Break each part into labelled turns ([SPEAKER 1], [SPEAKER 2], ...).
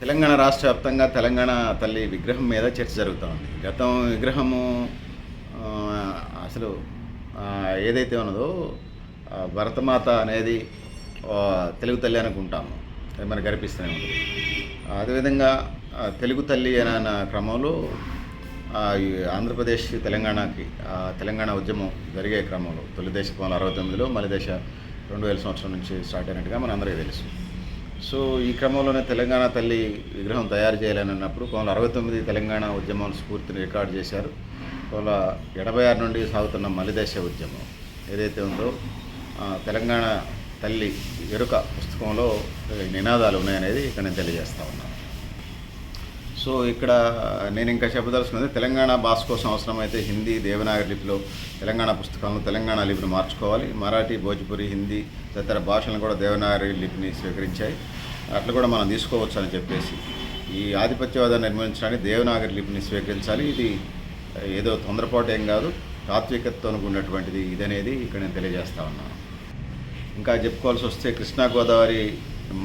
[SPEAKER 1] తెలంగాణ రాష్ట్ర వ్యాప్తంగా తెలంగాణ తల్లి విగ్రహం మీద చర్చ జరుగుతూ ఉంది. గతం విగ్రహము అసలు ఏదైతే ఉన్నదో భరతమాత అనేది తెలుగు తల్లి అనుకుంటాము. అది మనకు కనిపిస్తూనే ఉంది. అదేవిధంగా తెలుగు తల్లి అన్న క్రమంలో ఈ ఆంధ్రప్రదేశ్ తెలంగాణకి తెలంగాణ ఉద్యమం జరిగే క్రమంలో తొలి దేశ 1969లో మలి దేశ 2000 సంవత్సరం నుంచి స్టార్ట్ అయినట్టుగా మనందరికీ తెలుసు. సో ఈ క్రమంలోనే తెలంగాణ తల్లి విగ్రహం తయారు చేయాలని అన్నప్పుడు 1969 తెలంగాణ ఉద్యమం స్ఫూర్తిని రికార్డు చేశారు. 1986 నుండి సాగుతున్న మలిదేశ ఉద్యమం ఏదైతే ఉందో తెలంగాణ తల్లి ఎరుక పుస్తకంలో నినాదాలు ఉన్నాయనేది ఇక్కడ నేను తెలియజేస్తా ఉన్నాను. సో ఇక్కడ నేను ఇంకా చెప్పదలుచుకున్నది తెలంగాణ భాష కోసం అవసరమైతే హిందీ దేవనాగరి లిపిలో తెలంగాణ పుస్తకాలను తెలంగాణ లిపిని మార్చుకోవాలి. మరాఠీ భోజ్పురి హిందీ తదితర భాషలను కూడా దేవనాగరి లిపిని స్వీకరించాయి. అట్లా కూడా మనం తీసుకోవచ్చు అని చెప్పేసి ఈ ఆధిపత్యవాదాన్ని నిర్మించడానికి దేవనాగరి లిపిని స్వీకరించాలి. ఇది ఏదో తొందరపాటు ఏం కాదు, తాత్వికతతో ఉన్నటువంటిది ఇదనేది ఇక్కడ నేను తెలియజేస్తా ఉన్నాను. ఇంకా చెప్పుకోవాల్సి వస్తే కృష్ణా గోదావరి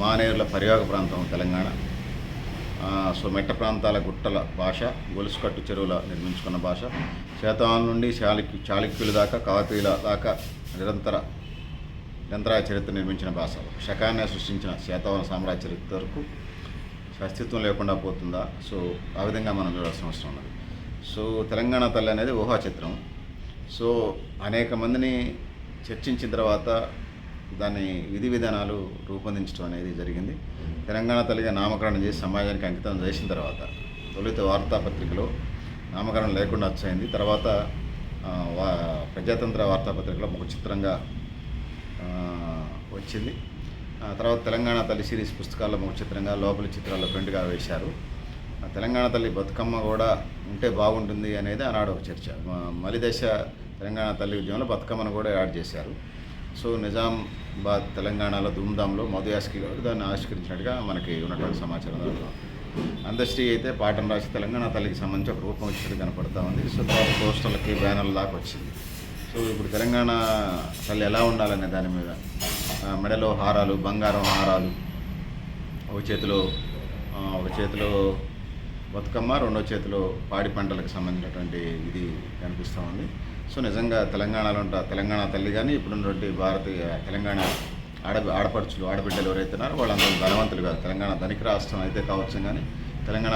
[SPEAKER 1] మానేరుల పరివాహక ప్రాంతం తెలంగాణ. సో మెట్ట ప్రాంతాల గుట్టల భాష, గొలుసుకట్టు చెరువుల నిర్మించుకున్న భాష, శాతవాహనుల నుండి చాళుక్యుల దాకా కాకతీయుల దాకా నిరంతరాయ చరిత్ర నిర్మించిన భాష. శకాన్ని సృష్టించిన శాతవాహన సామ్రాజ్య చరిత్ర వరకు అస్తిత్వం లేకుండా పోతుందా? సో ఆ విధంగా మనం చూడాల్సిన అవసరం ఉన్నది. సో తెలంగాణ తల్లి అనేది ఊహా చిత్రం. సో అనేక మందిని చర్చించిన తర్వాత దాని విధి విధానాలు రూపొందించడం అనేది జరిగింది. తెలంగాణ తల్లిగా నామకరణం చేసి సమాజానికి అంకితం చేసిన తర్వాత తొలుత వార్తాపత్రికలో నామకరణం లేకుండా వచ్చాయింది. తర్వాత ప్రజాతంత్ర వార్తాపత్రికలో ఒక చిత్రంగా వచ్చింది. తర్వాత తెలంగాణ తల్లి సిరీస్ పుస్తకాల్లో ఒక చిత్రంగా, లోపలి చిత్రాల్లో ప్రింట్గా వేశారు. తెలంగాణ తల్లి బతుకమ్మ కూడా ఉంటే బాగుంటుంది అనేది ఆనాడు ఒక చర్చ. మలిదశ తెలంగాణ తల్లి ఉద్యమంలో బతుకమ్మను కూడా యాడ్ చేశారు. సో నిజామాబాద్ తెలంగాణలో ధూమ్ధాంలో మధుయాస్కి దాన్ని ఆవిష్కరించినట్టుగా మనకి ఉన్నటువంటి సమాచారం. అందశ్రీ అయితే పాఠం రాసి తెలంగాణ తల్లికి సంబంధించి ఒక రూపం ఇచ్చినట్టు కనపడతా ఉంది. సో తర్వాత పోస్టర్లకి బ్యానర్ల దాకా వచ్చింది. సో ఇప్పుడు తెలంగాణ తల్లి ఎలా ఉండాలనే దాని మీద మెడలో హారాలు, బంగారం హారాలు, ఒక చేతిలో బతుకమ్మ, రెండో చేతిలో పాడి పంటలకు సంబంధించినటువంటి ఇది కనిపిస్తూ ఉంది. సో నిజంగా తెలంగాణలో తెలంగాణ తల్లి కానీ ఇప్పుడున్నటువంటి భారతీయ తెలంగాణ ఆడపడుచులు ఆడబిడ్డలు ఎవరైతే ఉన్నారో వాళ్ళందరూ ధనవంతులు కాదు. తెలంగాణ ధనిక రాష్ట్రం అయితే కావచ్చు, కానీ తెలంగాణ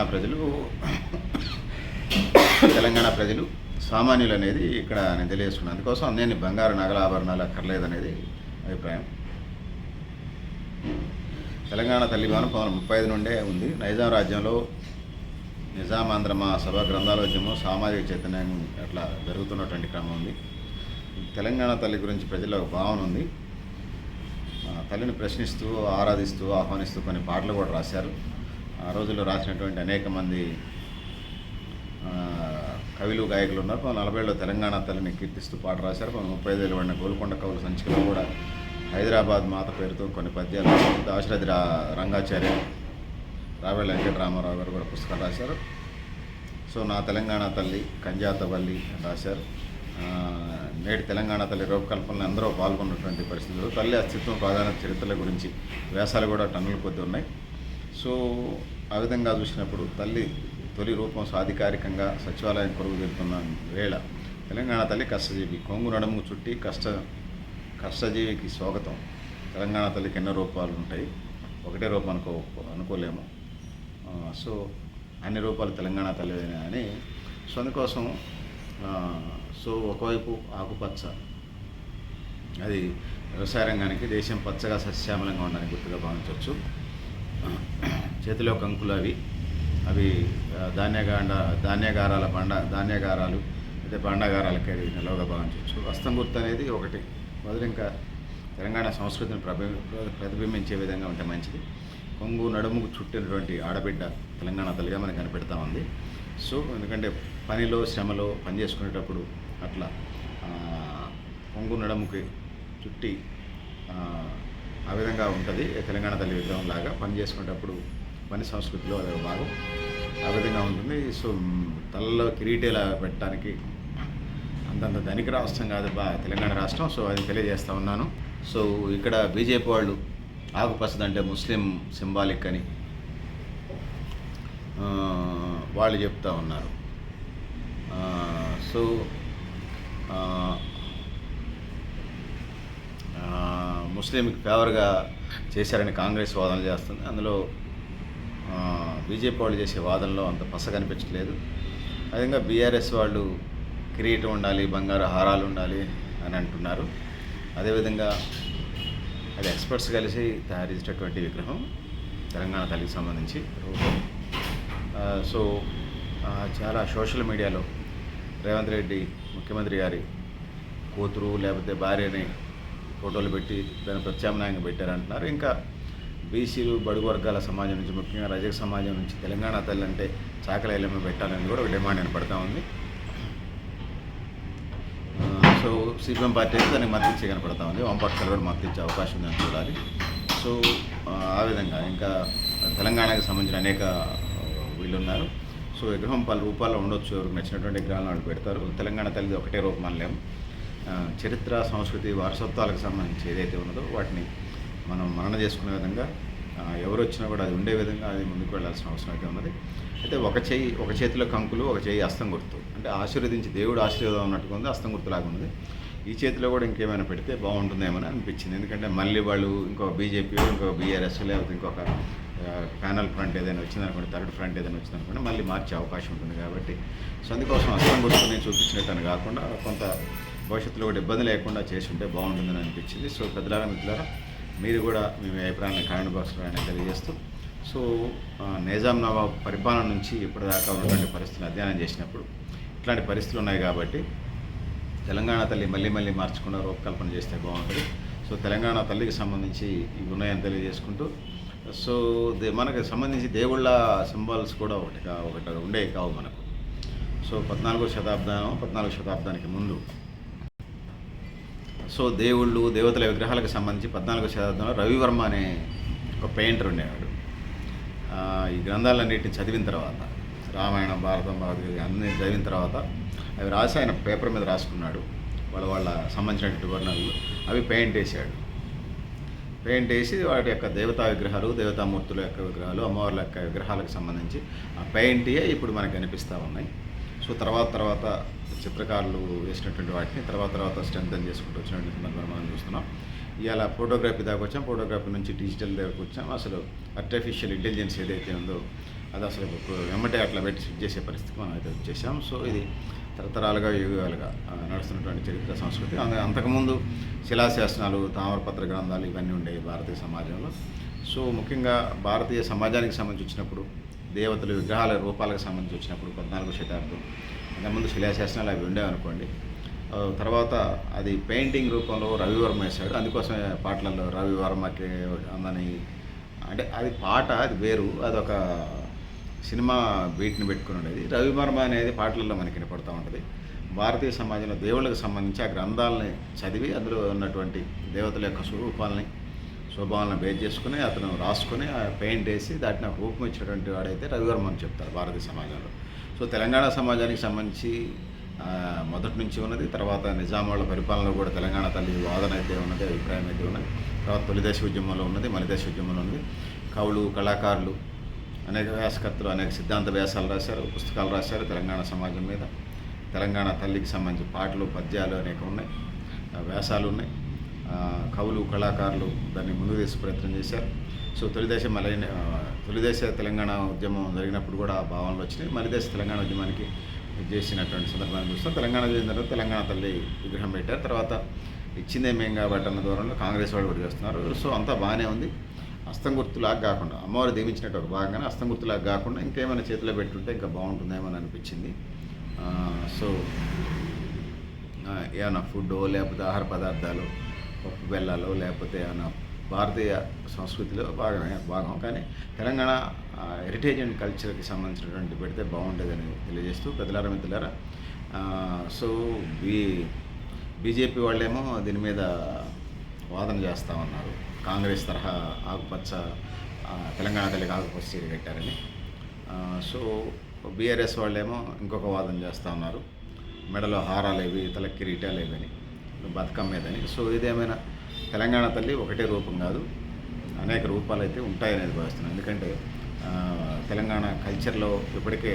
[SPEAKER 1] ప్రజలు సామాన్యులు అనేది ఇక్కడ నేను తెలియజేసుకున్నాను. అందుకోసం నేను బంగారు నగల ఆభరణాలు అక్కర్లేదనేది అభిప్రాయం. తెలంగాణ తల్లి భవనం 1935 నుండే ఉంది. నైజాం రాజ్యంలో నిజామాంధ్ర సభా గ్రంథాలోద్యమం, సామాజిక చైతన్యం అట్లా జరుగుతున్నటువంటి క్రమం ఉంది. తెలంగాణ తల్లి గురించి ప్రజల్లో ఒక భావన ఉంది. తల్లిని ప్రశ్నిస్తూ, ఆరాధిస్తూ, ఆహ్వానిస్తూ కొన్ని పాటలు కూడా రాశారు. ఆ రోజుల్లో రాసినటువంటి అనేక మంది కవులు, గాయకులు ఉన్నారు. 1940లో తెలంగాణ తల్లిని కీర్తిస్తూ పాట రాశారు. 1935లో పడిన గోల్కొండ కవుల సంచికలో కూడా హైదరాబాద్ మాత పేరుతో కొన్ని పద్యాలు, దాశరథి రంగాచార్య, రావేళ్ళ వెంకటరామారావు గారు కూడా పుస్తకాలు రాశారు. సో నా తెలంగాణ తల్లి, కంజాతవల్లి రాశారు. నేటి తెలంగాణ తల్లి రూపకల్పనలు అందరూ పాల్గొన్నటువంటి పరిస్థితులు. తల్లి అస్తిత్వం, ప్రాధాన్యత, చరిత్రల గురించి వ్యాసాలు కూడా టన్నుల కొద్ది ఉన్నాయి. సో ఆ విధంగా చూసినప్పుడు తల్లి తొలి రూపం సాధికారికంగా సచివాలయం కొలువు తీరుతున్న వేళ తెలంగాణ తల్లి కష్టజీవి, కొంగు నడుము చుట్టి కష్టజీవికి స్వాగతం. తెలంగాణ తల్లికి ఎన్నో రూపాలు ఉంటాయి, ఒకటే రూపం అనుకోలేము. సో అన్ని రూపాలు తెలంగాణ తల్లి అని. సో అందుకోసం సో ఒకవైపు ఆకుపచ్చ, అది వ్యవసాయ రంగానికి, దేశం పచ్చగా సస్యామలంగా ఉండడానికి గుర్తుగా భావించవచ్చు. చేతిలో కంకులు అవి ధాన్యాగారాలు అయితే భాండాగారాలకి అది నిలవగా భావించవచ్చు. హస్తం గుర్తు అనేది ఒకటి మొదలు ఇంకా తెలంగాణ సంస్కృతిని ప్రతిబింబించే విధంగా ఉంటే మంచిది. కొంగు నడుముకు చుట్టినటువంటి ఆడబిడ్డ తెలంగాణ తల్లిగా మనకు కనిపెడతా ఉంది. సో ఎందుకంటే పనిలో, శ్రమలో పనిచేసుకునేటప్పుడు అట్లా కొంగు నడుముకి చుట్టి ఆ విధంగా ఉంటుంది తెలంగాణ తల్లి విగ్రహం లాగా. పని చేసుకునేటప్పుడు పని సంస్కృతిలో అదొక భాగం, ఆ విధంగా ఉంటుంది. సో తలలో కిరీటేలా పెట్టడానికి అంతంత ధనిక రాష్ట్రం కాదు తెలంగాణ రాష్ట్రం. సో అది తెలియజేస్తూ ఉన్నాను. సో ఇక్కడ బీజేపీ వాళ్ళు ఆకుపచ్చదంటే ముస్లిం సింబాలిక్ అని వాళ్ళు చెప్తా ఉన్నారు. సో ముస్లింకి ఫేవర్గా చేశారని కాంగ్రెస్ వాదనలు చేస్తుంది. అందులో బీజేపీ వాళ్ళు చేసే వాదనలో అంత పస కనిపించట్లేదు. అదేవిధంగా బీఆర్ఎస్ వాళ్ళు కిరీటం ఉండాలి, బంగారు హారాలు ఉండాలి అని అంటున్నారు. అదేవిధంగా అది ఎక్స్పర్ట్స్ కలిసి తయారు చేసేటటువంటి విగ్రహం తెలంగాణ తల్లికి సంబంధించి రూపం. సో చాలా సోషల్ మీడియాలో రేవంత్ రెడ్డి ముఖ్యమంత్రి గారి కూతురు లేకపోతే భార్యని ఫోటోలు పెట్టి దాన్ని ప్రత్యామ్నాయంగా పెట్టారంటున్నారు. ఇంకా బీసీలు, బడుగు వర్గాల సమాజం నుంచి, ముఖ్యంగా రజక సమాజం నుంచి తెలంగాణ తల్లి అంటే చాకలి ఎల్లమ్మ పెట్టాలని కూడా ఒక డిమాండ్ వినపడతా ఉంది. సో సిపిఎం పార్టీ అయితే దానికి మద్దతు ఇచ్చే కనపడతా ఉంది. వామపక్షాలు కూడా మద్దతు ఇచ్చే అవకాశం ఉందని చూడాలి. సో ఆ విధంగా ఇంకా తెలంగాణకు సంబంధించిన అనేక వీళ్ళు ఉన్నారు. సో విగ్రహం పలు రూపాల్లో ఉండొచ్చు, ఎవరికి నచ్చినటువంటి విగ్రహాలను వాళ్ళు పెడతారు. తెలంగాణ తల్లిది ఒకటే రూపం అనలేము. చరిత్ర, సంస్కృతి, వారసత్వాలకు సంబంధించి ఏదైతే ఉన్నదో వాటిని మనం మనన చేసుకునే విధంగా ఎవరు వచ్చినా కూడా అది ఉండే విధంగా అది ముందుకు వెళ్ళాల్సిన అవసరం అయితే ఉన్నది. అయితే ఒక చేతిలో కంకులు, ఒక చేయి అస్తం గుర్తు, అంటే ఆశీర్వదించి దేవుడు ఆశీర్వాదం ఉన్నట్టుగా ఉంది, అస్తం గుర్తులాగా ఉన్నది. ఈ చేతిలో కూడా ఇంకేమైనా పెడితే బాగుంటుందేమని అనిపించింది. ఎందుకంటే మళ్ళీ వాళ్ళు ఇంకొక బీజేపీ, ఇంకొక బీఆర్ఎస్, లేకపోతే ఇంకొక ప్యానల్ ఫ్రంట్ ఏదైనా వచ్చిందనుకోండి, థర్డ్ ఫ్రంట్ ఏదైనా వచ్చిందనుకోండి, మళ్ళీ మార్చే అవకాశం ఉంటుంది. కాబట్టి సో అందుకోసం అస్తం గుర్తుని చూపించినట్టు కాకుండా కొంత భవిష్యత్తులో కూడా ఇబ్బంది లేకుండా చేసి ఉంటే బాగుంటుందని అనిపించింది. సో పెద్దలారా, మిత్రులారా, మీరు కూడా మీ అభిప్రాయాన్ని కామెంట్ బాక్స్లో తెలియజేస్తూ, సో నిజాం నవాబ్ పరిపాలన నుంచి ఇప్పటిదాకా ఉన్నటువంటి పరిస్థితులను అధ్యయనం చేసినప్పుడు ఇట్లాంటి పరిస్థితులు ఉన్నాయి. కాబట్టి తెలంగాణ తల్లి మళ్ళీ మళ్ళీ మార్చకుండా రూపకల్పన చేస్తే బాగుంటుంది. సో తెలంగాణ తల్లికి సంబంధించి ఇవి ఉన్నాయని తెలియజేసుకుంటూ, సో మనకు సంబంధించి దేవుళ్ళ సింబాల్స్ కూడా ఒకటి ఉండేవి కావు మనకు. సో 14వ శతాబ్దానికి ముందు సో దేవుళ్ళు, దేవతల విగ్రహాలకు సంబంధించి 14వ శతాబ్దంలో రవివర్మ అనే ఒక పెయింటర్ ఉండేవాడు. ఈ గ్రంథాలన్నింటినీ చదివిన తర్వాత, రామాయణం, భారతం, భగవద్గీత అన్నీ చదివిన తర్వాత అవి రాసి ఆయన పేపర్ మీద రాసుకున్నాడు. వాళ్ళ సంబంధించినటువంటి వర్ణనలు అవి పెయింట్ వేసాడు. పెయింట్ వేసి వాటి యొక్క దేవతా విగ్రహాలు, దేవతామూర్తుల యొక్క విగ్రహాలు, అమ్మవార్ల యొక్క విగ్రహాలకు సంబంధించి ఆ పెయింటే ఇప్పుడు మనకు కనిపిస్తూ ఉన్నాయి. సో తర్వాత చిత్రకారులు వేసినటువంటి వాటిని తర్వాత స్ట్రెంథన్ చేసుకుంటూ వచ్చినటువంటి సందర్భాన్ని మనం చూస్తున్నాం. ఇవాళ ఫోటోగ్రఫీ దాకా వచ్చాం, ఫోటోగ్రఫీ నుంచి డిజిటల్ దగ్గరకు వచ్చాం. అసలు ఆర్టిఫిషియల్ ఇంటెలిజెన్స్ ఏదైతే ఉందో అది అసలు వెంబటే అట్లా పెట్టి సెట్ చేసే పరిస్థితికి మనం అయితే వచ్చేసాం. సో ఇది తరతరాలుగా, యుగాలుగా నడుస్తున్నటువంటి చరిత్ర, సంస్కృతి. అంతకుముందు శిలాశాసనాలు, తామరపత్ర గ్రంథాలు ఇవన్నీ ఉండేవి భారతీయ సమాజంలో. సో ముఖ్యంగా భారతీయ సమాజానికి సంబంధించి వచ్చినప్పుడు, దేవతలు విగ్రహాల రూపాలకు సంబంధించి వచ్చినప్పుడు 14వ శతాబ్దం అంతకుముందు శిలాశాసనాలు అవి ఉండేవనుకోండి. తర్వాత అది పెయింటింగ్ రూపంలో రవివర్మ వేశాడు. అందుకోసమే పాటలలో రవివర్మకి అందని, అంటే అది పాట, అది వేరు, అదొక సినిమా బీట్ని పెట్టుకుని ఉండేది. రవివర్మ అనేది పాటలలో మనకి వినపడుతూ ఉంటుంది. భారతీయ సమాజంలో దేవుళ్ళకు సంబంధించి ఆ గ్రంథాలని చదివి అందులో ఉన్నటువంటి దేవతల యొక్క స్వరూపాలని, స్వభావాలను బేస్ చేసుకుని అతను రాసుకొని ఆ పెయింట్ వేసి దాటిని ఒక రూపం ఇచ్చినటువంటి వాడైతే రవివర్మ అని చెప్తారు భారతీయ సమాజంలో. సో తెలంగాణ సమాజానికి సంబంధించి మొదటి నుంచి ఉన్నది. తర్వాత నిజాం వాళ్ళ పరిపాలనలో కూడా తెలంగాణ తల్లి వాదన అయితే ఉన్నది, అభిప్రాయం అయితే ఉన్నది. తర్వాత తొలిదేశ ఉద్యమంలో ఉన్నది, మలిదేశ ఉద్యమంలో ఉన్నది. కవులు, కళాకారులు, అనేక వ్యాసకర్తలు అనేక సిద్ధాంత వ్యాసాలు రాశారు, పుస్తకాలు రాశారు తెలంగాణ సమాజం మీద. తెలంగాణ తల్లికి సంబంధించి పాటలు, పద్యాలు అనేక ఉన్నాయి, వ్యాసాలు ఉన్నాయి. కవులు, కళాకారులు దాన్ని ముందుకు తీసే ప్రయత్నం చేశారు. సో తొలిదేశ తెలంగాణ ఉద్యమం జరిగినప్పుడు కూడా ఆ భావనలు వచ్చినాయి. మలిదేశ తెలంగాణ ఉద్యమానికి చేసినటువంటి సందర్భాన్ని చూస్తాం. తెలంగాణ జరిగిన తర్వాత తెలంగాణ తల్లి విగ్రహం పెట్టారు. తర్వాత ఇచ్చిందే మేం కాబట్టి అన్న దూరంలో కాంగ్రెస్ వాళ్ళు కూడా చేస్తున్నారు. సో అంతా బాగానే ఉంది. హస్తం గుర్తులాగా కాకుండా, అమ్మవారు దీవించినట్టు ఒక భాగంగానే హస్తం గుర్తులాగా కాకుండా ఇంకేమైనా చేతిలో పెట్టుంటే ఇంకా బాగుంటుందేమో అని అనిపించింది. సో ఏమైనా ఫుడ్డో లేకపోతే ఆహార పదార్థాలు, పప్పు బెల్లాలు, లేకపోతే ఏమైనా భారతీయ సంస్కృతిలో భాగం కానీ తెలంగాణ హెరిటేజ్ అండ్ కల్చర్కి సంబంధించినటువంటి పెడితే బాగుంటుందని తెలియజేస్తూ, పెద్దలారా, మిత్రులారా, సో బీజేపీ వాళ్ళేమో దీని మీద వాదన చేస్తూ ఉన్నారు. కాంగ్రెస్ తరహా ఆకుపచ్చ తెలంగాణ తల్లికి ఆకుపచ్చ చీర కట్టారని. సో బీఆర్ఎస్ వాళ్ళేమో ఇంకొక వాదన చేస్తూ ఉన్నారు, మెడలో హారాలు ఇవి, తల కిరీటాలు ఇవని, బతుకమ్మ మీదని. సో ఇదేమైనా తెలంగాణ తల్లి ఒకటే రూపం కాదు, అనేక రూపాలు అయితే ఉంటాయనేది భావిస్తున్నాను. ఎందుకంటే తెలంగాణ కల్చర్లో ఇప్పటికే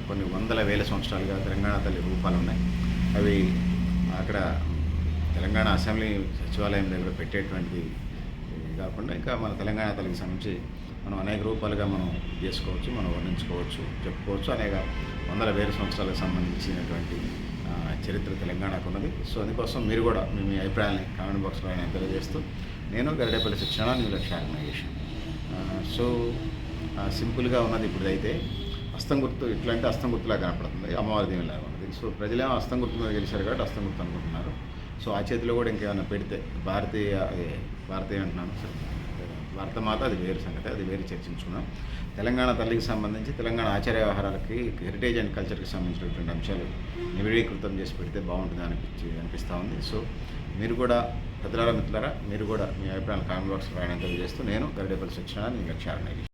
[SPEAKER 1] కొన్ని వందల వేల సంవత్సరాలుగా తెలంగాణ తల్లి రూపాలు ఉన్నాయి. అవి అక్కడ తెలంగాణ అసెంబ్లీ సచివాలయం దగ్గర పెట్టేటువంటిది కాకుండా ఇంకా మన తెలంగాణ తల్లికి సంబంధించి మనం అనేక రూపాలుగా మనం చేసుకోవచ్చు, మనం వర్ణించుకోవచ్చు, చెప్పుకోవచ్చు. అనేక వందల వేల సంవత్సరాలకు సంబంధించినటువంటి చరిత్ర తెలంగాణకు ఉన్నది. సో అందుకోసం మీరు కూడా మీ అభిప్రాయాన్ని కామెంట్ బాక్స్లో తెలియజేస్తూ నేను గరిడేపల్లి శిక్షణ న్యూ లక్ష్య ఆర్గనైజేషన్. సో సింపుల్గా ఉన్నది ఇప్పుడైతే హస్తం గుర్తు ఇట్లాంటి హస్తం గుర్తులా కనపడుతుంది, అమ్మవారి దీనిలాగా ఉన్నది. సో ప్రజలేమో హస్తం గుర్తు మీద గెలిచారు కాబట్టి హస్తం గుర్తు అనుకుంటున్నారు. సో ఆ చేతిలో కూడా ఇంకేమైనా పెడితే భారతీయ అంటున్నాను సార్, భారతమాత అది వేరు సంగతి, అది వేరు చర్చించుకున్నాం. తెలంగాణ తల్లికి సంబంధించి తెలంగాణ ఆచార వ్యవహారాలకి హెరిటేజ్ అండ్ కల్చర్కి సంబంధించినటువంటి అంశాలు నివిడీకృతం చేసి పెడితే బాగుంటుంది అనిపిస్తూ ఉంది. సో మీరు కూడా పెద్దలారా మిత్రులారా, మీరు కూడా మీ అభిప్రాయాలు కామెంట్ బాక్స్లో రాయడం తెలియజేస్తూ నేను గరిడేపల్లి శిక్షణ న్యూ లక్ష్య ఆర్గనైజేషన్.